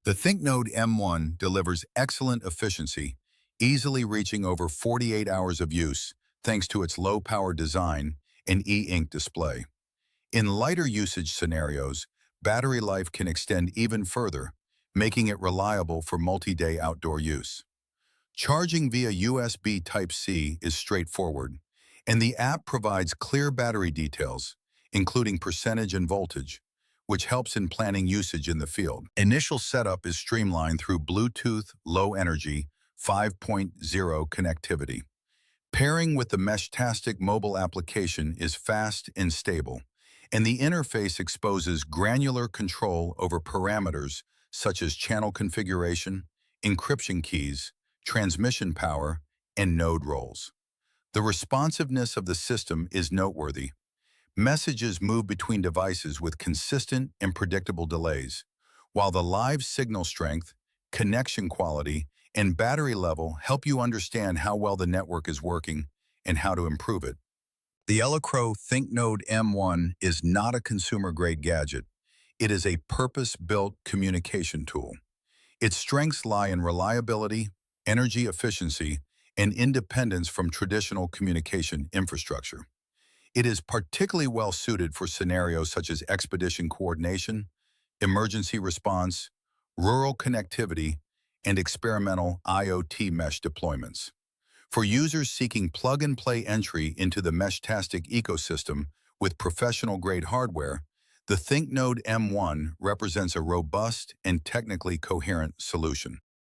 The ThinkNode M1 delivers excellent efficiency, easily reaching over 48 hours of use thanks to its low-power design and e-ink display. In lighter usage scenarios, battery life can extend even further, making it reliable for multi-day outdoor use. Charging via USB Type-C is straightforward, and the app provides clear battery details, including percentage and voltage, which helps in planning usage in the field. Initial setup is streamlined through Bluetooth Low Energy 5.0 connectivity. Pairing with the Meshtastic mobile application is fast and stable, and the interface exposes granular control over parameters such as channel configuration, encryption keys, transmission power, and node roles. The responsiveness of the system is noteworthy. Messages move between devices with consistent and predictable delays, while the live signal strength, connection quality, and battery level help you understand how well the network is working and how to improve it. The Elecrow ThinkNode M1 is not a consumer-grade gadget. It is a purpose-built communication tool. Its strengths lie in reliability, energy efficiency, and independence from traditional communication infrastructure. It is particularly well suited for scenarios such as expedition coordination, emergency response, rural connectivity, and experimental IoT mesh deployments. For users seeking plug-and-play entry into the Meshtastic ecosystem with professional-grade hardware, the ThinkNode M1 represents a robust and technically coherent solution.